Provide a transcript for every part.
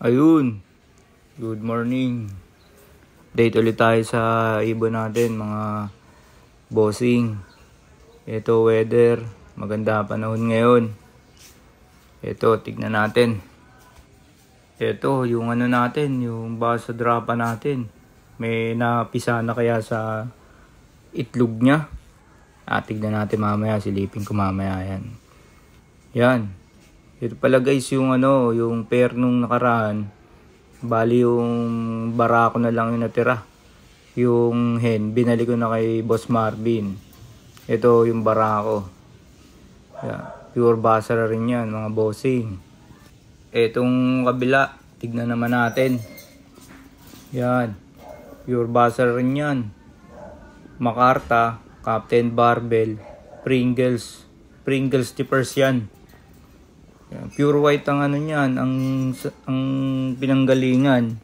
Ayun, good morning. Date ulit tayo sa ibon natin mga bossing. Ito weather, maganda panahon ngayon. Ito, tignan natin. Ito, yung ano natin, yung basa drapa natin. May napisa na kaya sa itlog niya. Tignan natin mamaya, silipin ko mamaya yan. Yan. Ito pala guys yung ano, yung pair nung nakaraan. Bali yung barako na lang yung natira. Yung hen, binalik ko na kay Boss Marvin. Ito yung barako. Yan. Pure basara rin yan mga bossing. Etong kabila, tignan naman natin. Yan. Pure basara rin yan. Makarta, Captain Barbell, Pringles Tippers yan. Pure white ang ano niyan, ang pinanggalingan.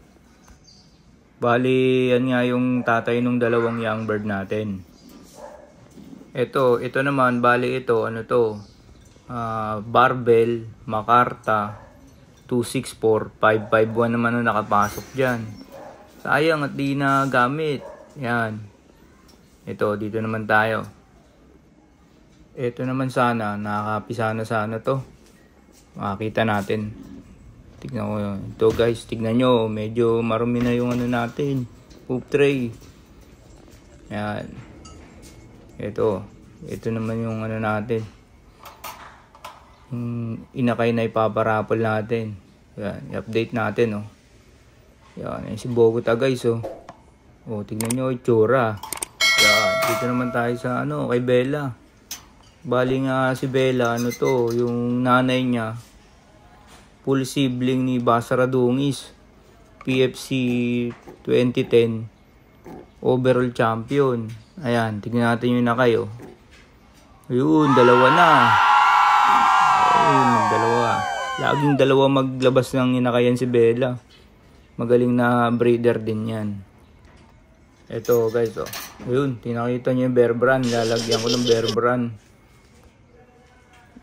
Bali, yan nga yung tatay nung dalawang young bird natin. Ito naman, bali ito, ano to? Barbell, Makarta, 264, 551 naman ang nakapasok dyan. Sayang at di na gamit. Yan. Ito, dito naman tayo. Ito naman sana, nakakapisa na sana to. Makakita natin. Tignan ko yun. Ito guys, tignan nyo. Medyo marumi na yung ano natin. Poop tray. Yan. Ito naman yung ano natin. Yung inakay na ipaparapol natin. Yan. I-update natin oh. Yan. Yan si Bogota guys oh. Oh, tignan nyo itsura. Yan. Dito naman tayo sa ano, kay Bella. Bali nga si Bella, ano to, yung nanay niya, full sibling ni Basara Dungis, PFC 2010, overall champion. Ayan, tignan natin yung nakayo. Ayun, dalawa na. Ayun, dalawa. Laging dalawa maglabas ng inakayan si Bella. Magaling na breeder din yan. Ito guys, oh. Ayun, tinakita niyo yung bear brand. Lalagyan ko ng bear brand.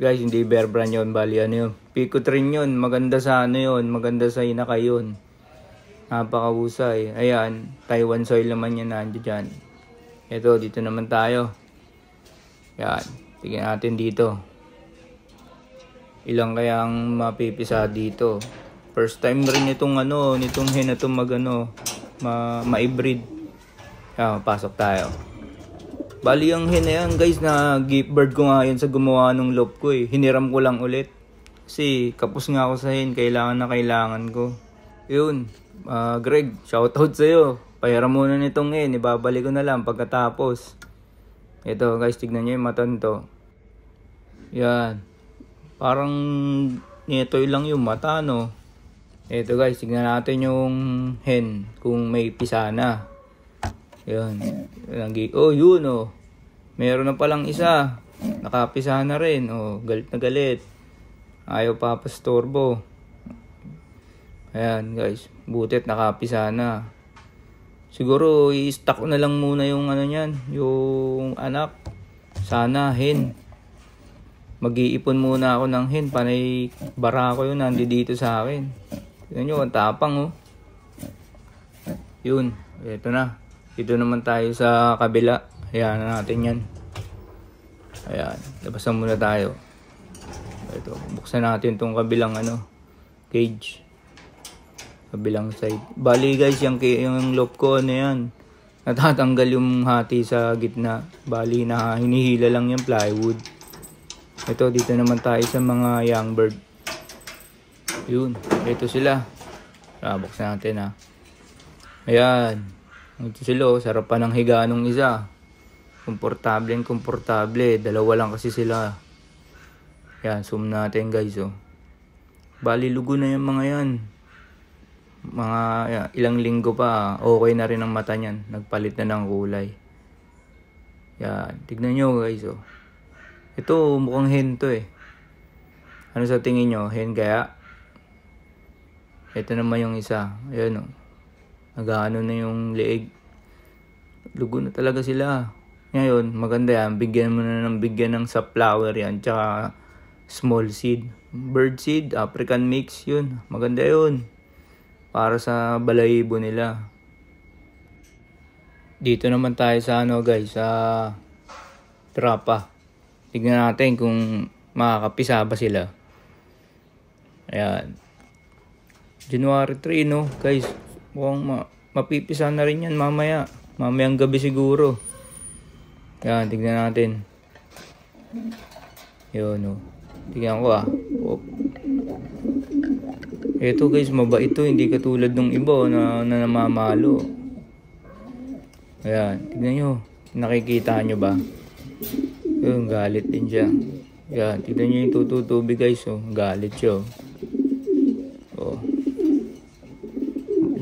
Guys, hindi bear brand yun, bali ano yun. Picot rin yun, maganda sa ano yun, maganda sa inaka yun. Napakahusay. Ayan, Taiwan soil naman yan nandiyo dyan. Ito, dito naman tayo. Yan, tingnan natin dito. Ilang kayang mapipisa dito. First time rin itong ano, nitong hen na itong ma-breed. Yan, pasok tayo. Bali ang hen na yan guys, na gift bird ko nga yan sa gumawa ng loop ko eh. Hiniram ko lang ulit. Kasi kapos nga ako sa hen, kailangan na kailangan ko. Yun, Greg, shoutout sa'yo. Pahiram muna nitong hen, ibabalik ko na lang pagkatapos. Ito guys, tignan nyo yung matan to. Yan. Parang nitoy lang yung mata no. Ito guys, tignan natin yung hen kung may pisa na. Yun. Oh, yun oh. Meron na palang isa. Nakapisa na rin. Oh, galit na galit. Ayaw papastorbo. Ayan, guys. Butit nakapisa na. Siguro i-stock na lang muna yung ano niyan, yung anak. Sana hen. Mag-iipon muna ako ng hen. Panay barako yun nandito sa akin. Tignan nyo, ang tapang oh. Yun. Ito na. Dito naman tayo sa kabila. Ayan na natin yan. Ayan. Labasan muna tayo. Ito. Buksan natin itong kabilang ano, cage. Kabilang side. Bali guys, yung loop ko ano yan. Natatanggal yung hati sa gitna. Bali na hinihila lang yung plywood. Ito. Dito naman tayo sa mga young bird. Yun. Ito sila. Buksan natin ha. Ayan. Ito sila, sarap pa ng higa nung isa. Komportable. Dalawa lang kasi sila. Yan, zoom natin guys oh. Bali lugo na yung mga yan. Mga ilang linggo pa, okay na rin ang mata niyan. Nagpalit na ng kulay. Yan, tignan nyo guys oh. Ito, mukhang hen to eh. Ano sa tingin nyo? Hen kaya? Ito naman yung isa. Ayan oh. Nag-ano na yung leeg. Lugo na talaga sila. Ngayon, maganda yan. Bigyan mo na ng bigyan ng sunflower yan. Tsaka small seed. Bird seed, African mix yun. Maganda yun. Para sa balahibo nila. Dito naman tayo sa ano guys, sa trapa. Tignan natin kung makakapisa ba sila. Ayan. January 3 no guys. Mukhang mapipisa na rin yan mamaya. Mamayang gabi siguro. Ayan, tignan natin. Yun no. Tignan ko Oh. Ito guys, mabait to. Hindi katulad ng iba na namamalo. Ayan, tignan nyo. Nakikita nyo ba? Yung galit din siya. Ayan, tignan nyo yung tutubig guys. Galit siya.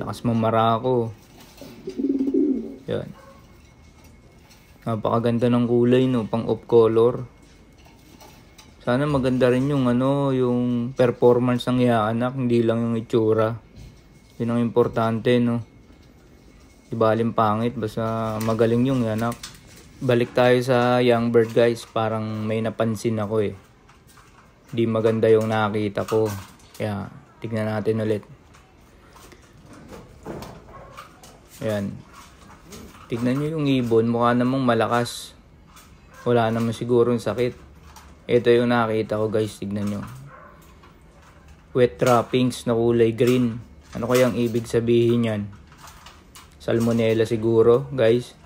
Lakas mamarako. Ayan. Napakaganda ng kulay no, pang off color. Sana maganda rin yung yung performance ng iaanak, hindi lang yung itsura. Yun ang importante no. Di baling pangit, basta magaling yung anak. Balik tayo sa young bird guys, parang may napansin ako eh. Di maganda yung nakita ko. Kaya tignan natin ulit. Ayan. Tignan nyo yung ibon, mukha namang malakas. Wala naman siguro yung sakit. Ito yung nakita ko guys, tignan nyo. Wet droppings na kulay green. Ano kayang ibig sabihin yan? Salmonella siguro guys.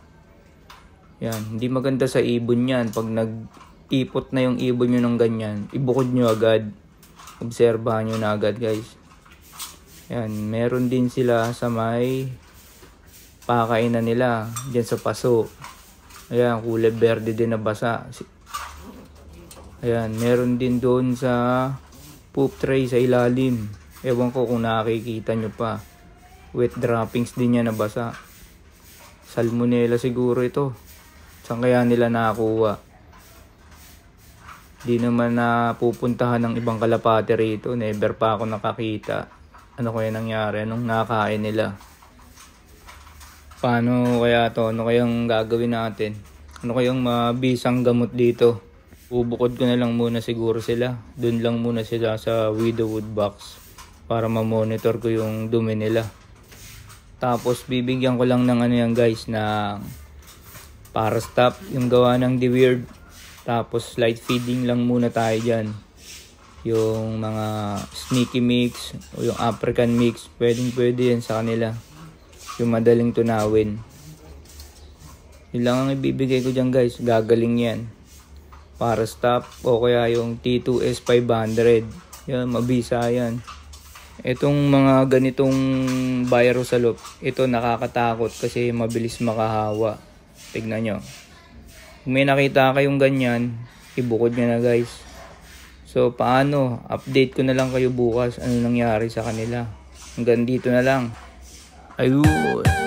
Yan, hindi maganda sa ibon yan. Pag nag-ipot na yung ibon nyo ng ganyan, ibukod nyo agad. Obserbahan nyo na agad guys. Yan, meron din sila sa may pakainan nila. Diyan sa paso. Ayan, kulay berde din na basa. Ayan, meron din doon sa poop tray sa ilalim. Ewan ko kung nakikita nyo pa. Wet droppings din yan na basa. Salmonella siguro ito. Saan kaya nila nakakuha? Di naman na pupuntahan ng ibang kalapate rito. Never pa ako nakakita. Ano kaya nangyari? Anong nakain nila? Paano kaya to? Ano kayang gagawin natin? Ano kayang mabisang gamot dito? Bubukod ko na lang muna siguro sila. Doon lang muna sila sa widowwood box para ma-monitor ko yung dumi nila. Tapos bibigyan ko lang ng yan guys, na para stop yung gawa ng weird. Tapos light feeding lang muna tayo dyan. Yung mga sneaky mix o yung African mix, pwede yan sa kanila. Yung madaling tunawin. Yun lang ang ibibigay ko dyan guys. Gagaling yan. Para stop o kaya yung T2S 500. Yan, mabisa yan. Itong mga ganitong virus sa loob, ito nakakatakot kasi mabilis makahawa. Tignan nyo. Kung may nakita kayong ganyan, ibukod nyo na guys. So paano? Update ko na lang kayo bukas ano nangyari sa kanila. Hanggang dito na lang. Ayun.